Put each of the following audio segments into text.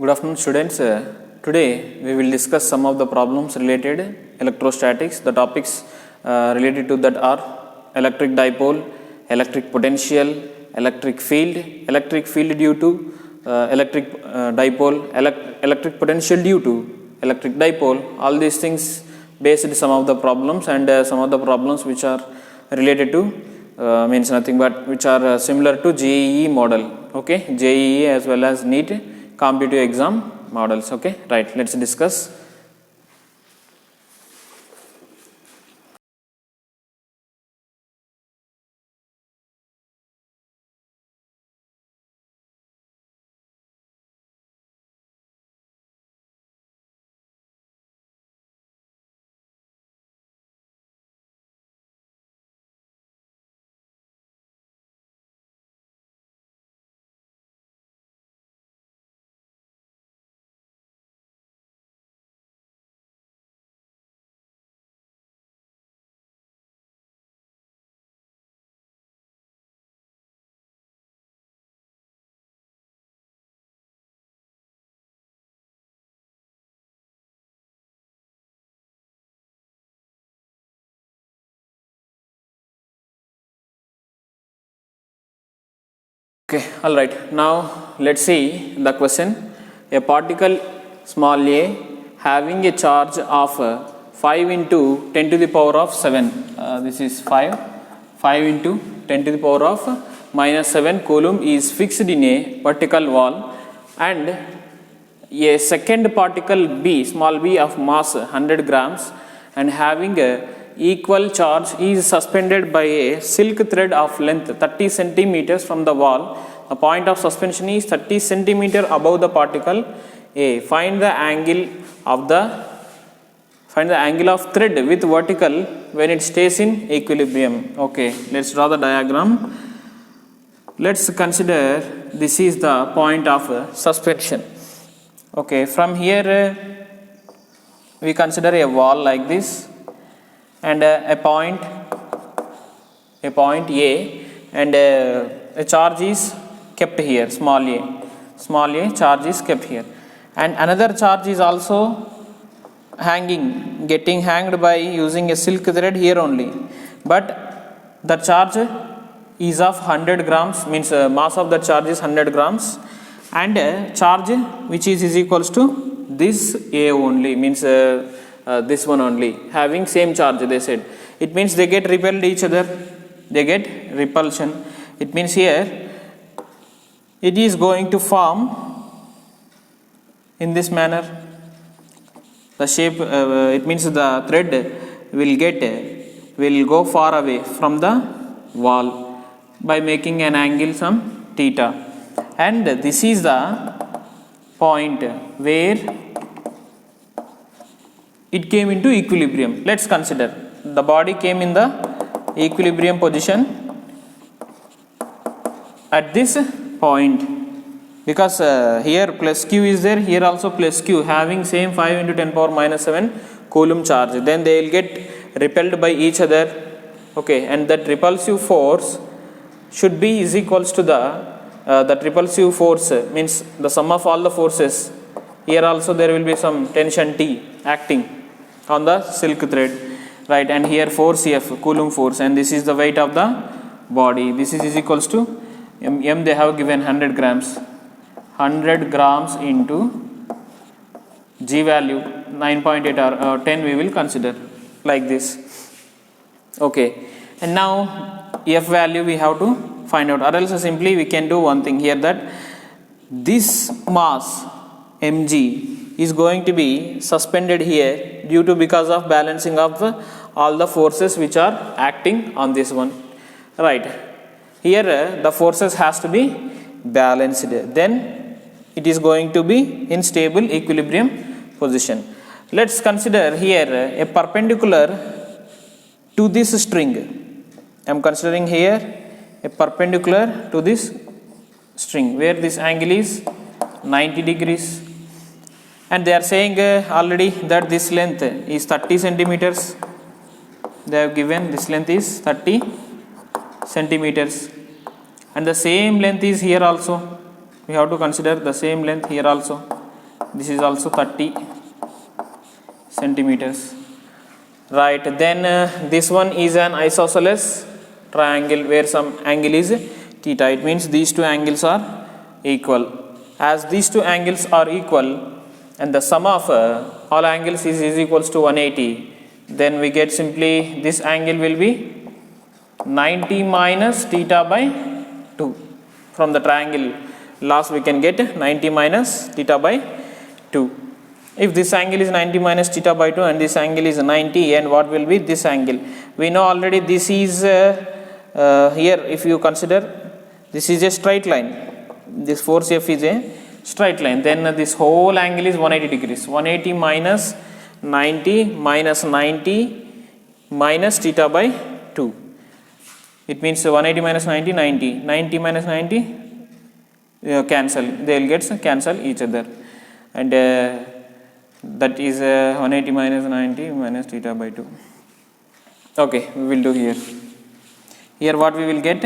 Good afternoon, students. Today we will discuss some of the problems related electrostatics. The topics related to that are electric dipole, electric potential, electric field due to electric dipole, electric potential due to electric dipole. All these things based some of the problems and some of the problems which are related to means nothing but which are similar to JEE model. Okay, JEE as well as NEET competitive exam models. Okay, right, let's discuss. Okay, all right. Now let's see the question. A particle small a having a charge of 5 into 10 to the power of 7. This is 5 into 10 to the power of minus 7 coulomb is fixed in a vertical wall, and a second particle b, small b of mass 100 grams and having a equal charge is suspended by a silk thread of length 30 centimeters from the wall. The point of suspension is 30 centimeter above the particle A. Find the angle of thread with vertical when it stays in equilibrium. Okay, let's draw the diagram. Let's consider this is the point of suspension. Okay, from here we consider a wall like this and a point A, and a charge is kept here, small a charge is kept here, and another charge is also getting hanged by using a silk thread here only, but the charge is of 100 grams, means mass of the charge is 100 grams, and charge which is equals to this A only, means this one only having same charge. They said it means they get repelled each other, they get repulsion. It means here it is going to form in this manner. The shape it means the thread will go far away from the wall by making an angle some theta, and this is the point where it came into equilibrium. Let's consider the body came in the equilibrium position at this point, because here plus q is there, here also plus q, having same 5 into 10 power minus 7 coulomb charge, then they will get repelled by each other. Okay, and that repulsive force should be is equals to that repulsive force means the sum of all the forces. Here also there will be some tension T acting on the silk thread, right, and here force F, coulomb force, and this is the weight of the body. This is equals to m they have given 100 grams, 100 grams into G value 9.8 or 10 we will consider like this. Okay, and now F value we have to find out, or else simply we can do one thing here, that this mass mg is going to be suspended here due to because of balancing of all the forces which are acting on this one, right. Here the forces has to be balanced, then it is going to be in stable equilibrium position. Let's consider here a perpendicular to this string. I am considering here a perpendicular to this string where this angle is 90 degrees, and they are saying already that this length is 30 centimeters. They have given this length is 30 centimeters, and the same length is here also. We have to consider the same length here also. This is also 30 centimeters. Right, then this one is an isosceles triangle where some angle is theta. It means these two angles are equal. As these two angles are equal and the sum of all angles is equals to 180, then we get simply this angle will be 90 minus theta by 2. From the triangle last we can get 90 minus theta by 2. If this angle is 90 minus theta by 2 and this angle is 90, and what will be this angle? We know already this is here, if you consider this is a straight line, this force F is a straight line, then this whole angle is 180 degrees. 180 minus 90 minus 90 minus theta by 2. It means 180 minus 90, 90. 90 minus 90 cancel. They will get cancel each other. And that is 180 minus 90 minus theta by 2. Okay, we will do here. Here what we will get?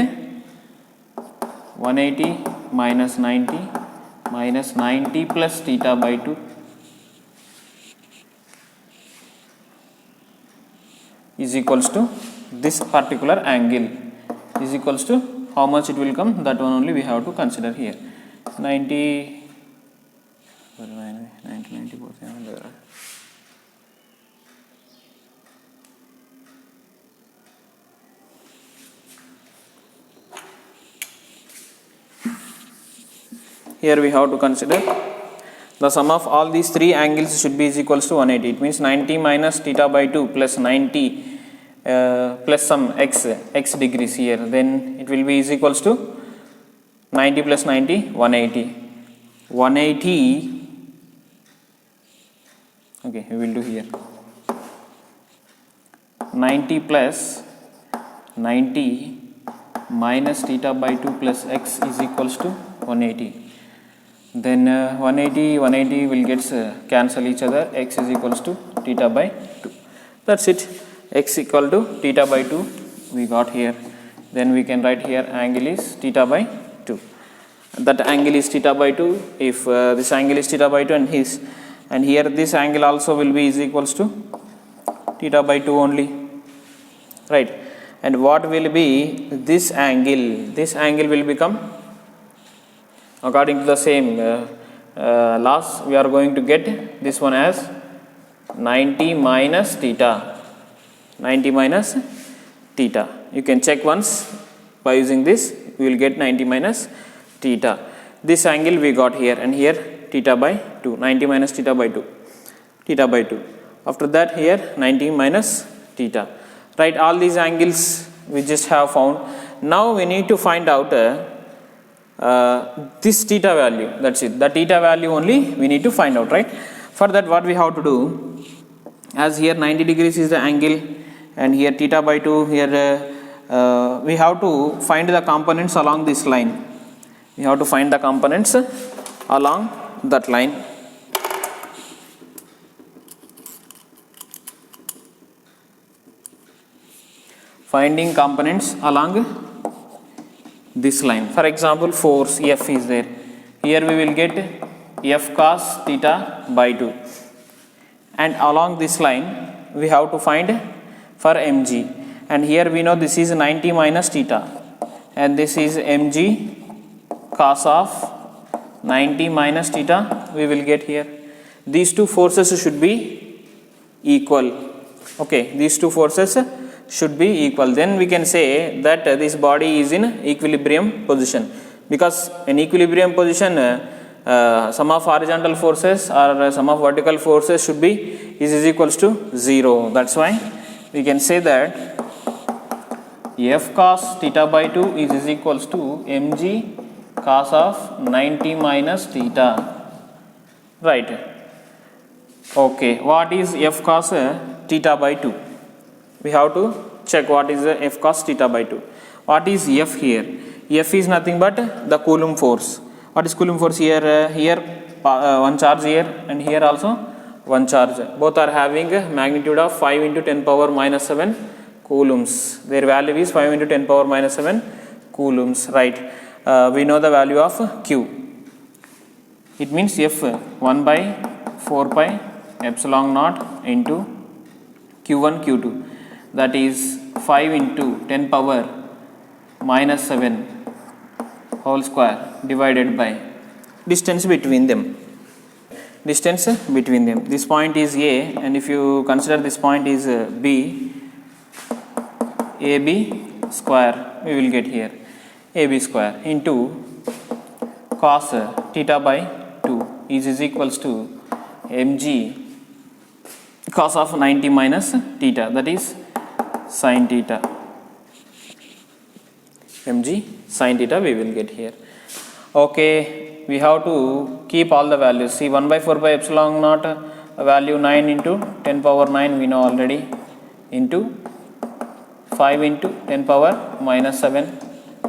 180 minus 90 minus 90 plus theta by 2 is equals to this particular angle is equals to how much it will come, that one only we have to consider here. 90 here we have to consider the sum of all these three angles should be is equals to 180. It means 90 minus theta by 2 plus 90 plus some x degrees here, then it will be is equals to 90 plus 90 180. Okay, we will do here 90 plus 90 minus theta by 2 plus x is equals to 180. Then 180 will get cancel each other. X is equals to theta by 2. That's it. X equal to theta by 2 we got here. Then we can write here angle is theta by 2. That angle is theta by 2. If this angle is theta by 2 and here this angle also will be is equals to theta by 2 only, right? And what will be this angle? This angle will become, according to the same laws, we are going to get this one as 90 minus theta. 90 minus theta. You can check once by using this, we will get 90 minus theta. This angle we got here, and here theta by 2. 90 minus theta by 2. Theta by 2. After that here 90 minus theta. Right, all these angles we just have found. Now we need to find out this theta value. That's it. The theta value only we need to find out, right? For that what we have to do, as here 90 degrees is the angle and here theta by 2, here we have to find the components along this line. We have to find the components along that line. Finding components along this line. For example, force F is there. Here we will get F cos theta by 2. And along this line we have to find for mg. And here we know this is 90 minus theta. And this is mg cos of 90 minus theta we will get here. These two forces should be equal. Okay, these two forces should be equal. Then we can say that this body is in equilibrium position, because in equilibrium position sum of horizontal forces or sum of vertical forces should be is equals to 0. That's why we can say that F cos theta by 2 is equals to mg cos of 90 minus theta. Right. Okay, what is F cos theta by 2? We have to check what is the F cos theta by 2. What is F here? F is nothing but the Coulomb force. What is Coulomb force here? Here one charge here and here also one charge. Both are having a magnitude of 5 into 10 power minus 7 coulombs. Their value is 5 into 10 power minus 7 coulombs. Right. We know the value of Q. It means f 1 by 4 pi epsilon naught into q1 q2, that is 5 into 10 power minus 7 whole square divided by distance between them. Distance between them. This point is A, and if you consider this point is B, AB square we will get here, AB square into cos theta by 2 is equals to mg cos of 90 minus theta, that is sin theta. Mg sin theta we will get here. Okay, we have to keep all the values. See, 1 by 4 by epsilon naught value 9 into 10 power 9 we know already, into 5 into 10 power minus 7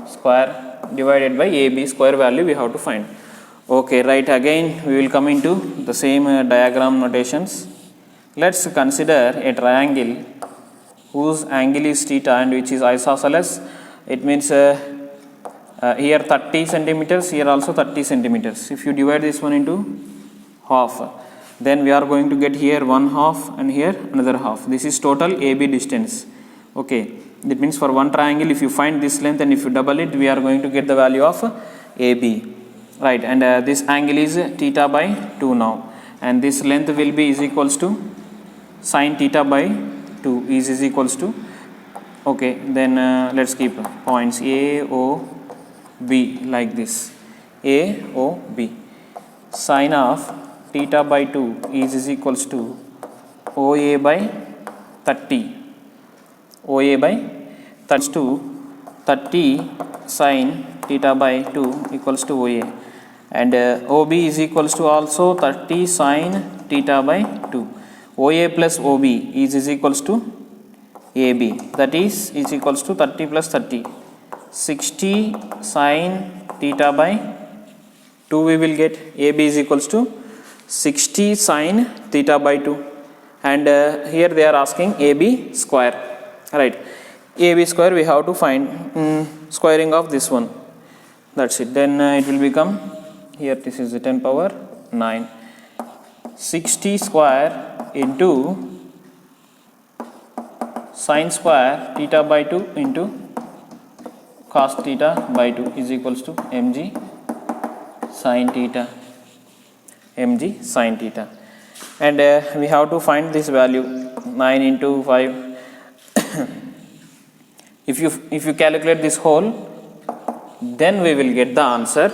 square divided by AB square value we have to find. Okay, right, again we will come into the same diagram notations. Let's consider a triangle whose angle is theta and which is isosceles. It means here 30 centimeters, here also 30 centimeters. If you divide this one into half, then we are going to get here one half and here another half. This is total AB distance. Okay, that means for one triangle, if you find this length and if you double it, we are going to get the value of AB. Right, and this angle is theta by 2 now, and this length will be is equals to sin theta by 2 is equals to, okay, then let's keep points A, O, B like this. A, O, B. Sin of theta by 2 is equals to OA by 30. OA by 30 sin theta by 2 equals to OA, and OB is equals to also 30 sin theta by 2. OA plus OB is equals to AB, that is equals to 30 plus 30, 60 sin theta by 2 we will get. AB is equals to 60 sin theta by 2, and here they are asking AB square, right. AB square we have to find squaring of this one, that's it. Then it will become, here this is the 10 power 9, 60 square into sin square theta by 2 into cos theta by 2 is equals to mg sin theta, mg sin theta, and we have to find this value 9 into 5. If you calculate this whole, then we will get the answer.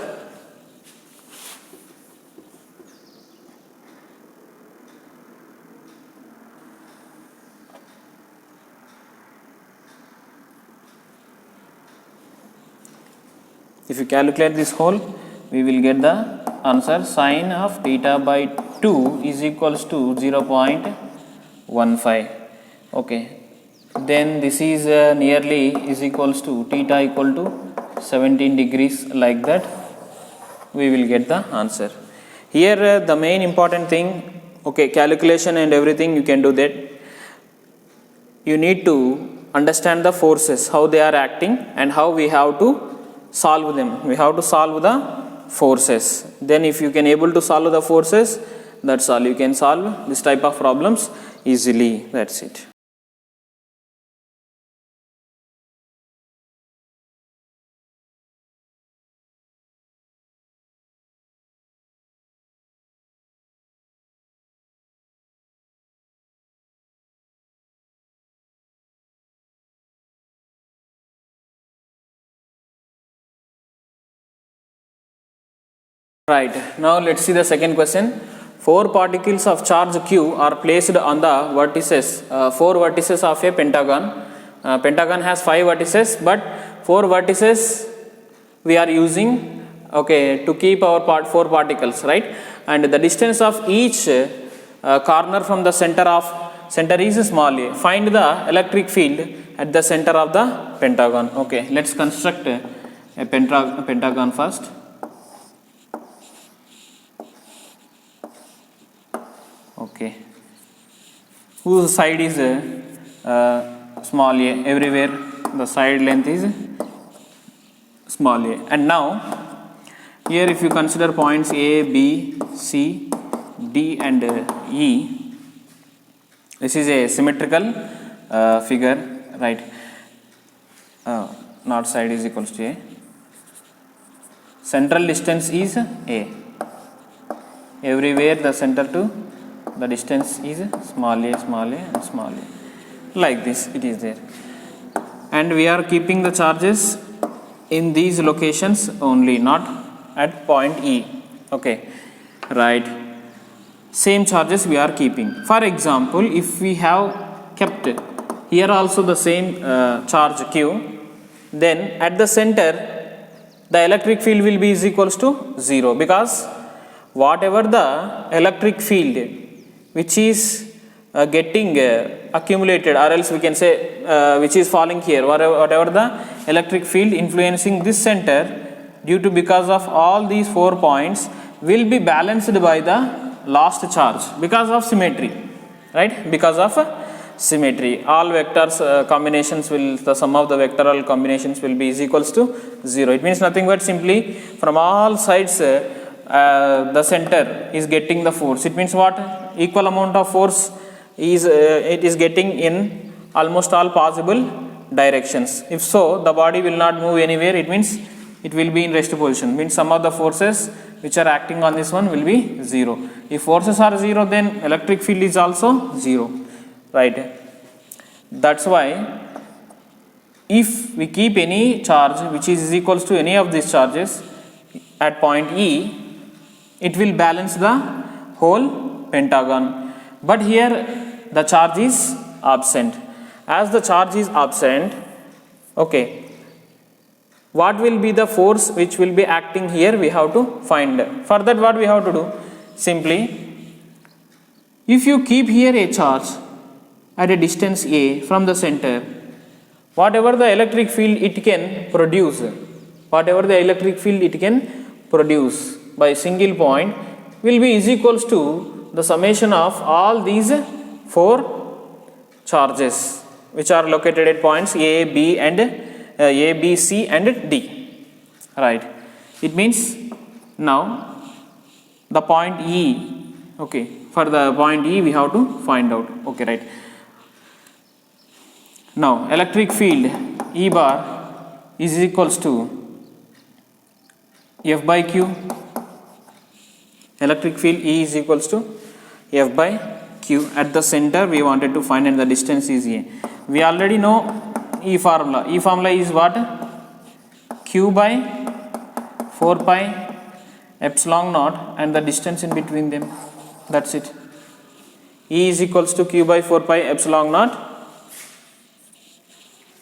If you calculate this whole, we will get the answer. Sin of theta by 2 is equals to 0.15. Okay, then this is nearly is equals to theta equal to 17 degrees, like that we will get the answer. Here the main important thing, okay, calculation and everything you can do that. You need to understand the forces, how they are acting and how we have to solve them. We have to solve the forces. Then if you can able to solve the forces, that's all. You can solve this type of problems easily. That's it. Right, now let's see the second question. 4 particles of charge Q are placed on the vertices, 4 vertices of a pentagon. Pentagon has 5 vertices, but 4 vertices we are using, okay, to keep our 4 particles, right? And the distance of each corner from the center is small a. Find the electric field at the center of the pentagon. Okay, let's construct a pentagon first. Okay, whose side is small a, everywhere the side length is small a, and now Here if you consider points A, B, C, D and E, this is a symmetrical figure, right? North side is equals to A. Central distance is A. Everywhere the center to the distance is small a and small a. Like this it is there. And we are keeping the charges in these locations only, not at point E. Okay, right. Same charges we are keeping. For example, if we have kept here also the same charge Q, then at the center the electric field will be is equals to 0, because whatever the electric field which is getting accumulated, or else we can say which is falling here, whatever the electric field influencing this center due to because of all these 4 points will be balanced by the last charge because of symmetry, right? Because of symmetry, all vectors combinations will, the sum of the vectorial combinations will be is equals to 0. It means nothing but simply from all sides the center is getting the force. It means what? Equal amount of force is it is getting in almost all possible directions. If so, the body will not move anywhere. It means it will be in rest position. Means some of the forces which are acting on this one will be 0. If forces are 0, then electric field is also 0, right? That's why if we keep any charge which is equals to any of these charges at point E, it will balance the whole pentagon. But here the charge is absent. As the charge is absent, okay, what will be the force which will be acting here? We have to find. For that, what we have to do? Simply, if you keep here a charge at a distance A from the center, whatever the electric field it can produce, whatever the electric field it can produce by single point will be is equals to the summation of all these 4 charges which are located at points A, B and A, B, C and D, right? It means now the point E, okay, for the point E we have to find out, okay, right? Now electric field E bar is equals to F by Q. Electric field E is equals to F by Q. At the center we wanted to find, and the distance is A. We already know E formula. E formula is what? Q by 4 pi epsilon naught and the distance in between them. That's it. E is equals to Q by 4 pi epsilon naught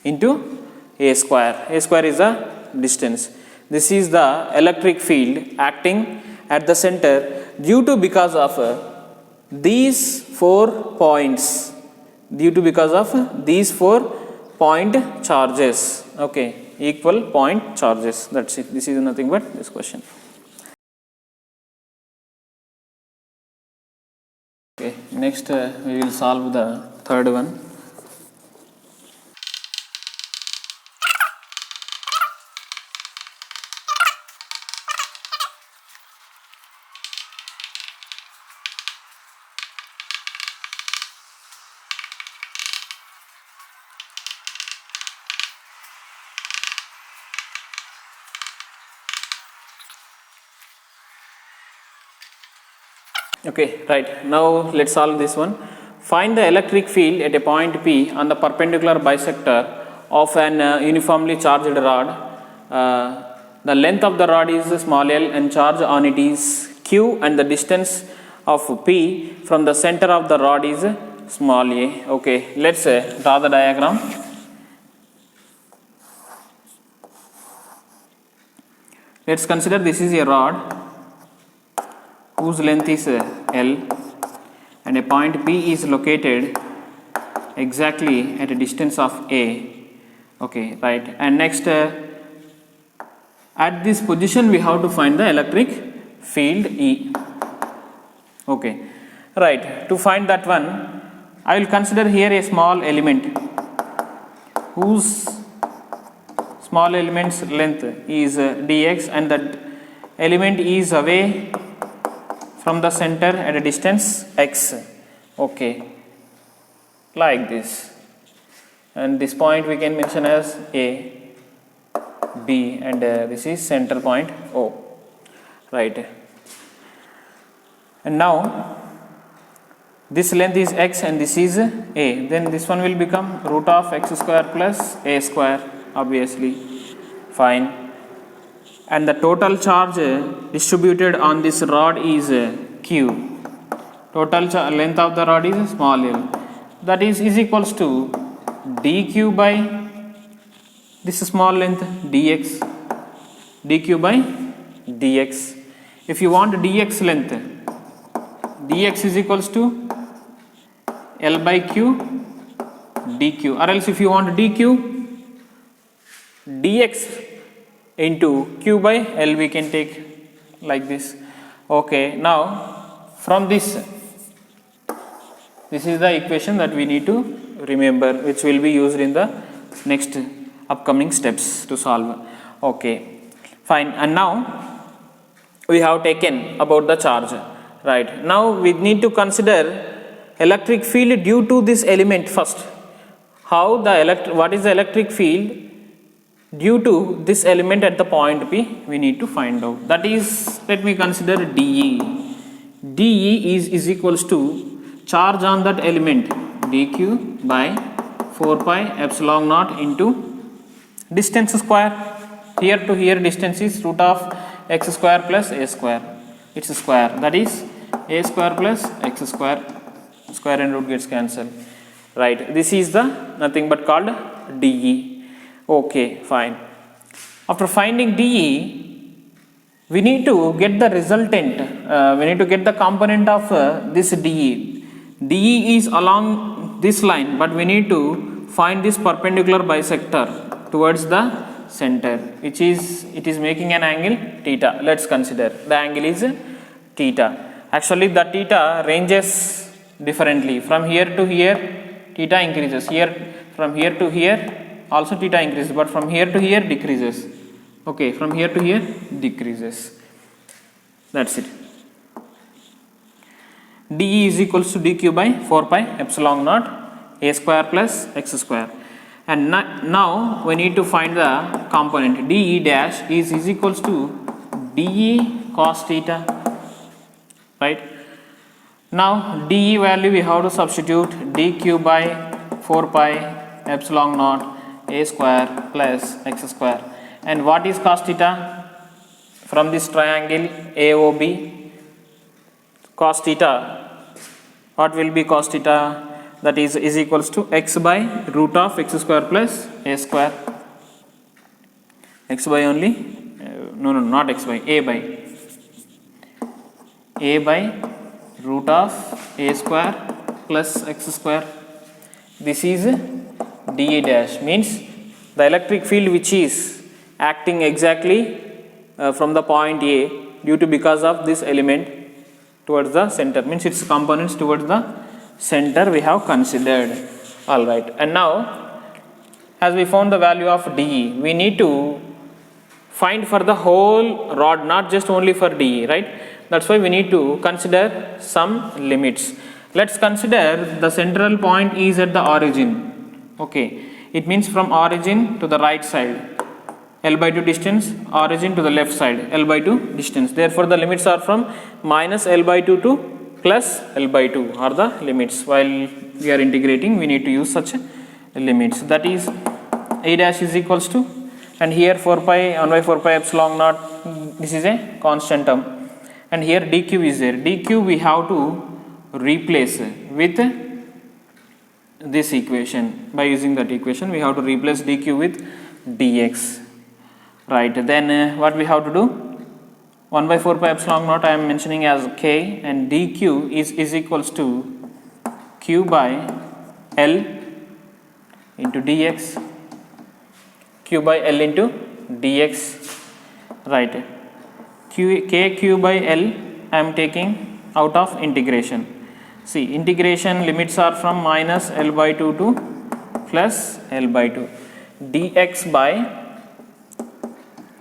into A square. A square is the distance. This is the electric field acting at the center due to because of these 4 points, due to because of these 4 point charges, okay, equal point charges. That's it. This is nothing but this question. Okay, next we will solve the third one. Okay, right. Now let's solve this one. Find the electric field at a point P on the perpendicular bisector of an uniformly charged rod. The length of the rod is small l and charge on it is Q, and the distance of P from the center of the rod is small a. Okay, let's draw the diagram. Let's consider this is a rod whose length is L and a point P is located exactly at a distance of A. Okay, right. And next at this position we have to find the electric field E. Okay, right. To find that one, I will consider here a small element whose small element's length is dx, and that element is away from the center at a distance x. Okay, like this, and this point we can mention as A, B, and this is center point O, right? And now this length is x and this is A, then this one will become root of x square plus A square, obviously, fine. And the total charge distributed on this rod is Q. Total length of the rod is small l, that is equals to dq by this small length dx, dq by dx. If you want dx length, dx is equals to L by Q dq, or else if you want dq, dx into Q by L we can take like this. Okay, now from this is the equation that we need to remember, which will be used in the next upcoming steps to solve. Okay, fine. And now we have taken about the charge, right? Now we need to consider electric field due to this element first. How the what is the electric field due to this element at the point P, we need to find out. That is, let me consider dE. dE is equals to charge on that element dq by 4 pi epsilon naught into distance square. Here to here distance is root of x square plus a square, its square, that is a square plus x square, square and root gets cancelled, right? This is the nothing but called dE. Okay, fine. After finding dE, we need to get the resultant, we need to get the component of this dE. dE is along this line, but we need to find this perpendicular bisector towards the center, which is, it is making an angle theta. Let's consider the angle is theta. Actually the theta ranges differently. From here to here theta increases, here from here to here also theta increases, but from here to here decreases. Okay, from here to here decreases. That's it. dE is equals to dq by 4 pi epsilon naught a square plus x square. And now we need to find the component dE dash is equals to dE cos theta, right? Now dE value we have to substitute dq by 4 pi epsilon naught a square plus x square. And what is cos theta? From this triangle AOB, cos theta, what will be cos theta? That is equals to x by root of x square plus a square. X by only, no, not x by, a by root of a square plus x square. This is dE dash, means the electric field which is acting exactly from the point A due to because of this element towards the center, means its components towards the center we have considered. Alright, and now as we found the value of dE, we need to find for the whole rod, not just only for dE, right? That's why we need to consider some limits. Let's consider the central point is at the origin. Okay, it means from origin to the right side L by 2 distance, origin to the left side L by 2 distance. Therefore the limits are from minus L by 2 to plus L by 2 are the limits. While we are integrating, we need to use such limits. That is a dash is equals to, and here 4 pi 1 by 4 pi epsilon naught, this is a constant term, and here dq is there. dq we have to replace with this equation. By using that equation we have to replace dq with dx, right? Then what we have to do, 1 by 4 pi epsilon naught I am mentioning as k, and dq is equals to q by L into dx, q by L into dx, right? Q by L I am taking out of integration. See, integration limits are from minus L by 2 to plus L by 2. dx by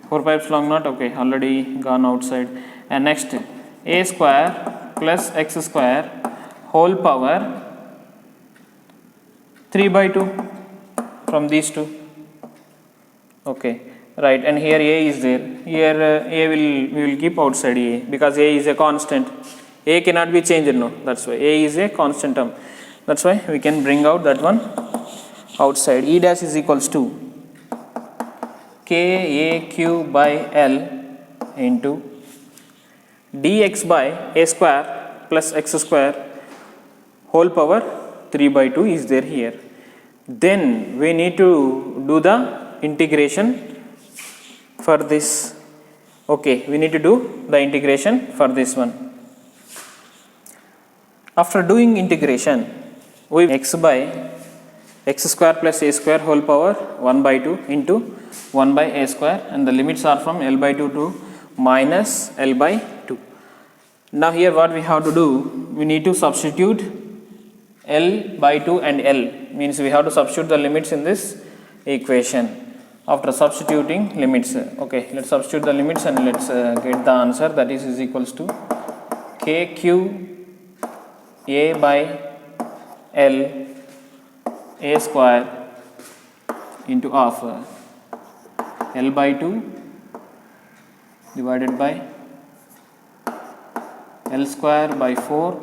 4 pi epsilon naught, okay, already gone outside. And next, a square plus x square whole power 3 by 2 from these two. Okay, right, and here a is there. Here we will keep outside a because a is a constant. A cannot be changed, no, that's why a is a constant term. That's why we can bring out that one outside. E dash is equals to KAQ by L into dx by a square plus x square whole power 3 by 2 is there here. Then we need to do the integration for this. Okay, we need to do the integration for this one. After doing integration, we x by x square plus a square whole power 1 by 2 into 1 by a square, and the limits are from L by 2 to minus L by 2. Now here what we have to do, we need to substitute L by 2 and L, means we have to substitute the limits in this equation. After substituting limits, okay, let's substitute the limits and let's get the answer. That is equals to KQ a by L a square into half L by 2 divided by L square by 4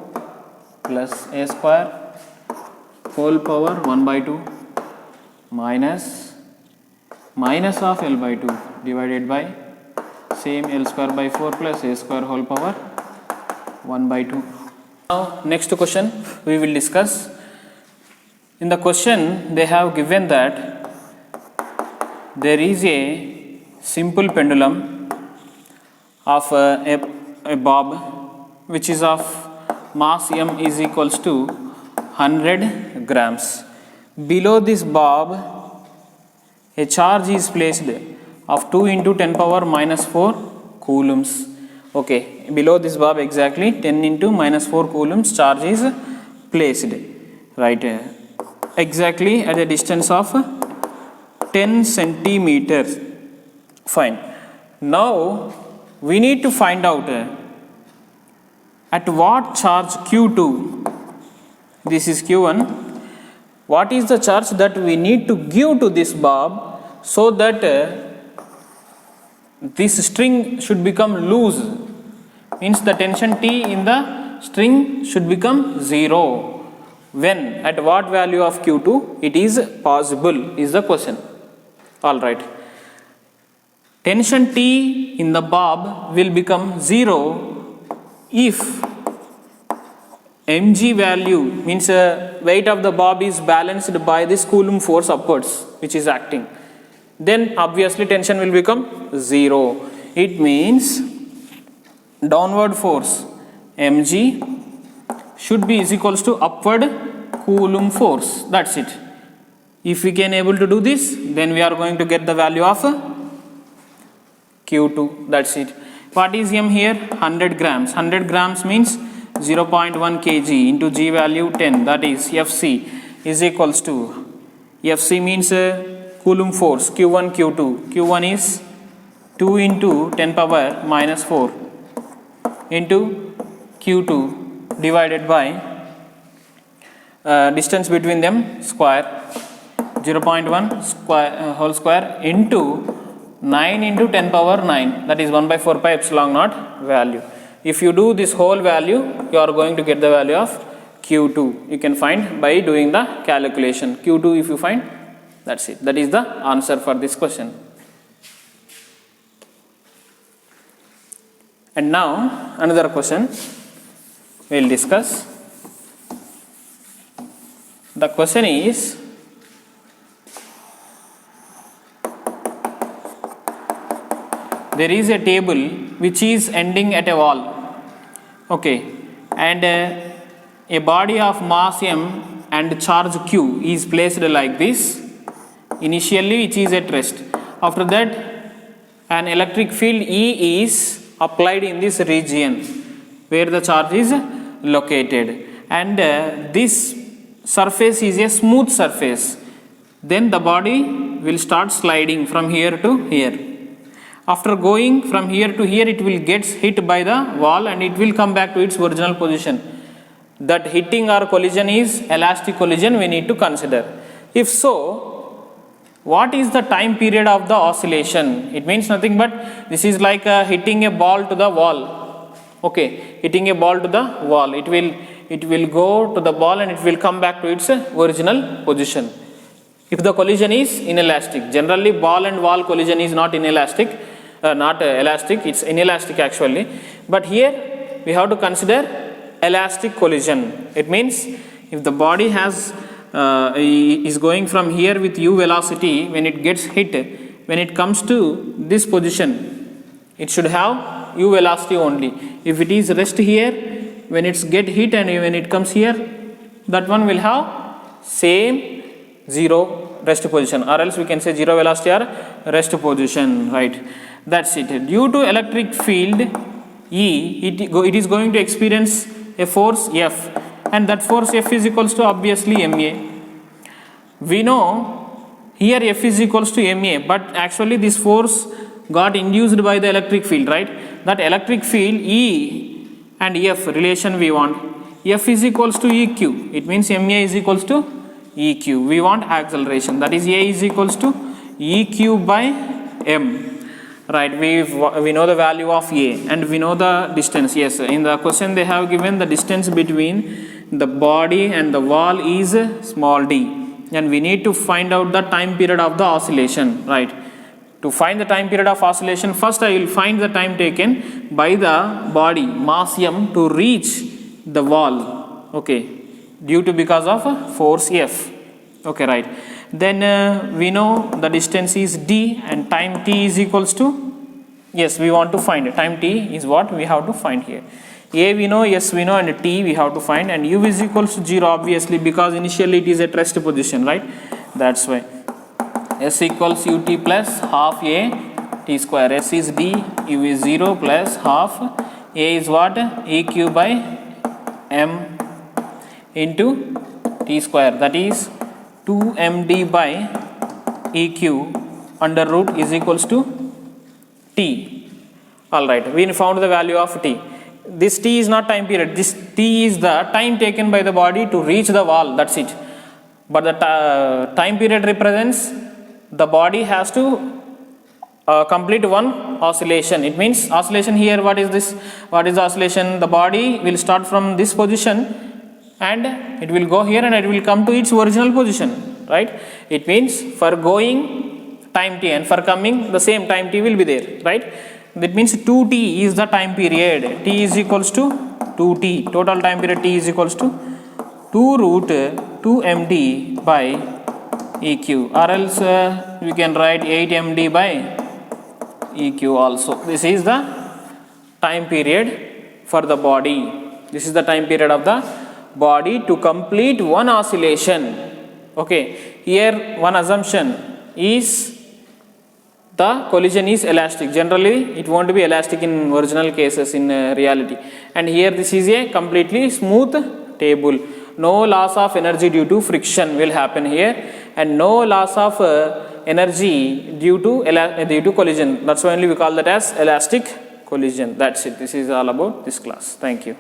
plus a square whole power 1 by 2 minus of L by 2 divided by same L square by 4 plus a square whole power 1 by 2. Now next question we will discuss. In the question they have given that there is a simple pendulum of a bob which is of mass m is equals to 100 grams. Below this bob a charge is placed of 2 into 10 power minus 4 coulombs. Okay, below this bob exactly 10 into minus 4 coulombs charge is placed, right, exactly at a distance of 10 centimeters. Fine. Now we need to find out at what charge Q2, this is Q1, what is the charge that we need to give to this bob so that this string should become loose, means the tension T in the string should become 0. When, at what value of Q2 it is possible is the question. Alright. Tension T in the bob will become 0 if mg value, means weight of the bob is balanced by this Coulomb force upwards which is acting. Then obviously tension will become 0. It means downward force mg should be is equals to upward Coulomb force. That's it. If we can able to do this, then we are going to get the value of Q2. That's it. What is m here? 100 grams. 100 grams means 0.1 kg into g value 10. That is Fc is equals to, Fc means Coulomb force Q1 Q2. Q1 is 2 into 10 power minus 4 into Q2 divided by distance between them square 0.1 square whole square into 9 into 10 power 9, that is 1 by 4 pi epsilon naught value. If you do this whole value, you are going to get the value of Q2. You can find by doing the calculation. Q2 if you find, that's it. That is the answer for this question. And now another question we will discuss. The question is, there is a table which is ending at a wall, okay, and a body of mass m and charge q is placed like this. Initially which is at rest. After that an electric field E is applied in this region where the charge is located, and this surface is a smooth surface. Then the body will start sliding from here to here. After going from here to here, it will get hit by the wall and it will come back to its original position. That hitting or collision is elastic collision we need to consider. If so, what is the time period of the oscillation? It means nothing but this is like hitting a ball to the wall. Okay, hitting a ball to the wall. It will go to the ball and it will come back to its original position. If the collision is inelastic, generally ball and wall collision is not inelastic, elastic, it's inelastic actually. But here we have to consider elastic collision. It means if the body is going from here with u velocity, when it gets hit, when it comes to this position, it should have u velocity only. If it is rest here, when it's get hit and when it comes here, that one will have same zero rest position, or else we can say zero velocity or rest position, right? That's it. Due to electric field E, it is going to experience a force F, and that force F is equals to obviously ma. We know here F is equals to ma, but actually this force got induced by the electric field, right? That electric field E and F relation we want. F is equals to Eq. It means ma is equals to Eq. We want acceleration, that is A is equals to Eq by m. Right, we know the value of A and we know the distance. Yes, in the question they have given the distance between the body and the wall is small d, and we need to find out the time period of the oscillation, right? To find the time period of oscillation, first I will find the time taken by the body mass m to reach the wall, okay, because of force F, okay, right. Then we know the distance is d and time t is equals to, yes, we want to find it. Time t is what we have to find here. A we know, yes we know, and t we have to find, and u is equals to 0 obviously because initially it is at rest position, right? That's why s equals ut plus half a t square. S is d, u is 0 plus half a is what? Eq by m into t square, that is 2md by Eq under root is equals to t. Alright, we found the value of t. This t is not time period, this t is the time taken by the body to reach the wall, that's it. But the time period represents the body has to complete one oscillation. It means oscillation here, what is this? What is the oscillation? The body will start from this position and it will go here and it will come to its original position, right? It means for going time t and for coming the same time t will be there, right? That means 2t is the time period. T is equals to 2t. Total time period t is equals to 2 root 2md by Eq, or else we can write 8md by Eq also. This is the time period for the body. This is the time period of the body to complete one oscillation. Okay, here one assumption is the collision is elastic. Generally it won't be elastic in original cases in reality, and here this is a completely smooth table. No loss of energy due to friction will happen here, and no loss of energy due to collision. That's why only we call that as elastic collision. That's it. This is all about this class. Thank you.